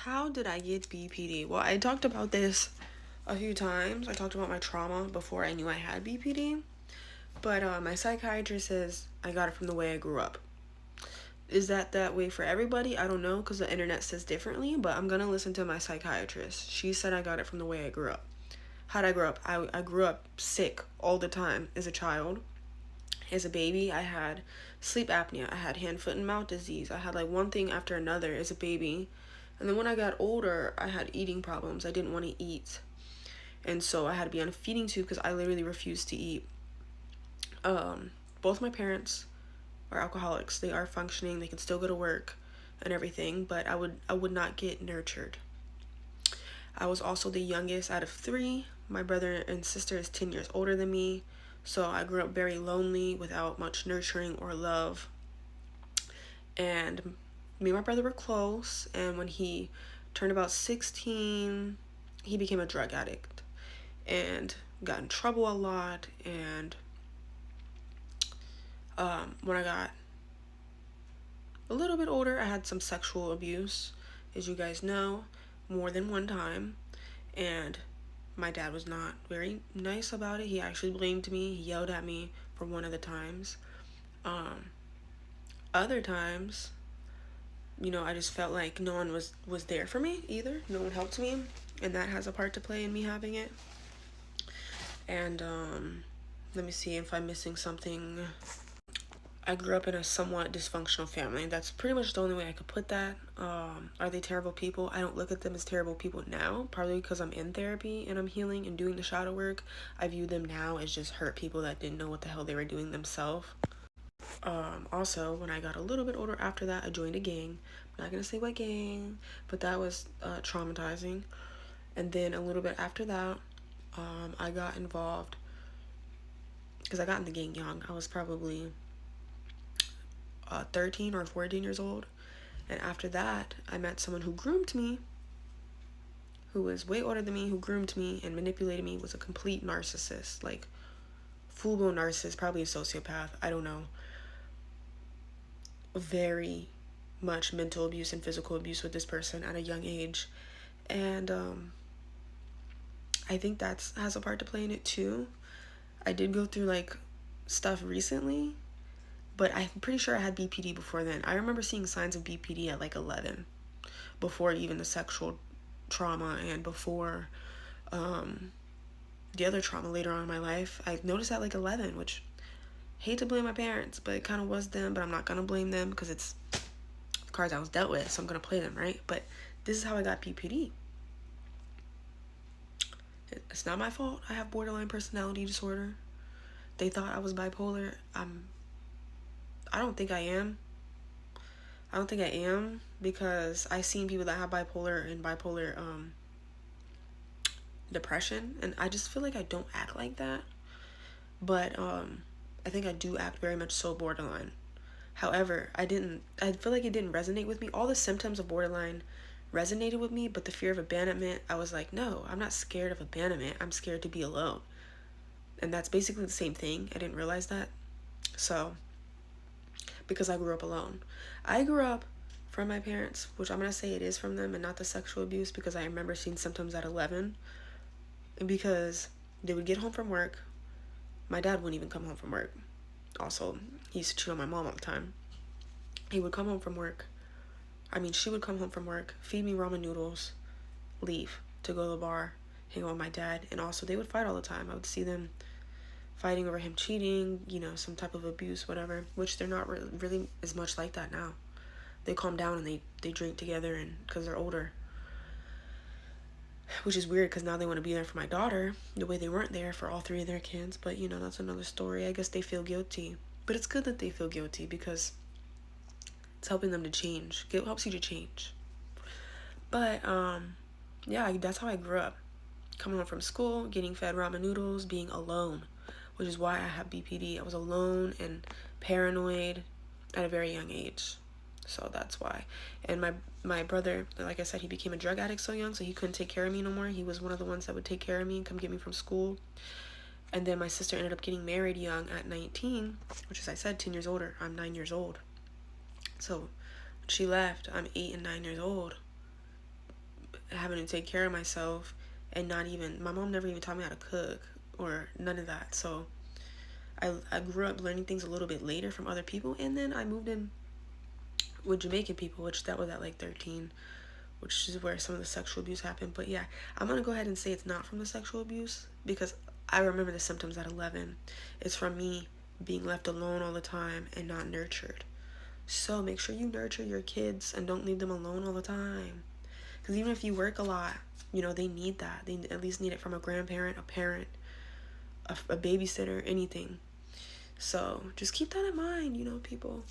How did I get BPD? Well, I talked about this a few times. I talked about my trauma before I knew I had BPD. But my psychiatrist says I got it from the way I grew up. Is that way for everybody? I don't know because the internet says differently, but I'm going to listen to my psychiatrist. She said I got it from the way I grew up. How'd I grow up? I grew up sick all the time as a child. As a baby, I had sleep apnea. I had hand, foot, and mouth disease. I had like one thing after another as a baby. And then when I got older, I had eating problems. I didn't want to eat. And so I had to be on a feeding tube because I literally refused to eat. Both my parents are alcoholics. They are functioning. They can still go to work and everything, but I would not get nurtured. I was also the youngest out of three. My brother and sister is 10 years older than me. So I grew up very lonely without much nurturing or love. And me and my brother were close. And when he turned about 16, he became a drug addict and got in trouble a lot. And when I got a little bit older, I had some sexual abuse, as you guys know, more than one time. And my dad was not very nice about it. He actually blamed me. He yelled at me for one of the times. Other times, I just felt like no one was there for me either. No one helped me, and that has a part to play in me having it. And let me see if I'm missing something. I grew up in a somewhat dysfunctional family. That's pretty much the only way I could put that. Are they terrible people? I don't look at them as terrible people now, probably because I'm in therapy and I'm healing and doing the shadow work. I view them now as just hurt people that didn't know what the hell they were doing themselves. Also, when I got a little bit older after that, I joined a gang. I'm not going to say what gang, but that was traumatizing. And then a little bit after that, I got involved because I got in the gang young. I was probably 13 or 14 years old. And after that, I met someone who groomed me, who was way older than me, who groomed me and manipulated me, was a complete narcissist, like full-blown narcissist, probably a sociopath, I don't know. Very much mental abuse and physical abuse with this person at a young age. And I think that has a part to play in it too. I did go through like stuff recently, but I'm pretty sure I had BPD before then. I remember seeing signs of BPD at like 11, before even the sexual trauma and before the other trauma later on in my life. I noticed at like 11, which, hate to blame my parents, but it kind of was them, but I'm not going to blame them because it's the cards I was dealt with, so I'm going to play them, right? But this is how I got BPD. It's not my fault. I have borderline personality disorder. They thought I was bipolar. I don't think I am. I don't think I am because I've seen people that have bipolar and bipolar depression, and I just feel like I don't act like that. But I think I do act very much so borderline. However, I feel like it didn't resonate with me. All the symptoms of borderline resonated with me, but the fear of abandonment, I was like, no, I'm not scared of abandonment. I'm scared to be alone. And that's basically the same thing. I didn't realize that. So, because I grew up alone. I grew up from my parents, which I'm going to say it is from them and not the sexual abuse, because I remember seeing symptoms at 11. Because they would get home from work. My dad wouldn't even come home from work. Also, he used to cheat on my mom all the time. He would come home from work. She would come home from work, feed me ramen noodles, leave to go to the bar, hang out with my dad, and also they would fight all the time. I would see them fighting over him cheating, some type of abuse, whatever, which they're not really as much like that now. They calm down and they drink together, and because they're older. Which is weird because now they want to be there for my daughter the way they weren't there for all three of their kids. But, that's another story. I guess they feel guilty. But it's good that they feel guilty because it's helping them to change. Guilt helps you to change. But, yeah, that's how I grew up. Coming home from school, getting fed ramen noodles, being alone, which is why I have BPD. I was alone and paranoid at a very young age. So that's why. And my brother, like I said, he became a drug addict so young, so he couldn't take care of me no more. He was one of the ones that would take care of me and come get me from school. And then my sister ended up getting married young at 19, which, as I said, 10 years older. I'm 9 years old. So when she left, I'm 8 and 9 years old. having to take care of myself, and not even, my mom never even taught me how to cook or none of that. So I grew up learning things a little bit later from other people, and then I moved in with Jamaican people, which that was at like 13, which is where some of the sexual abuse happened. But yeah, I'm gonna go ahead and say it's not from the sexual abuse because I remember the symptoms at 11. It's from me being left alone all the time and not nurtured. So make sure you nurture your kids and don't leave them alone all the time. Because even if you work a lot, you know, they need that. They at least need it from a grandparent, a parent, a babysitter, anything. So just keep that in mind, you know, people.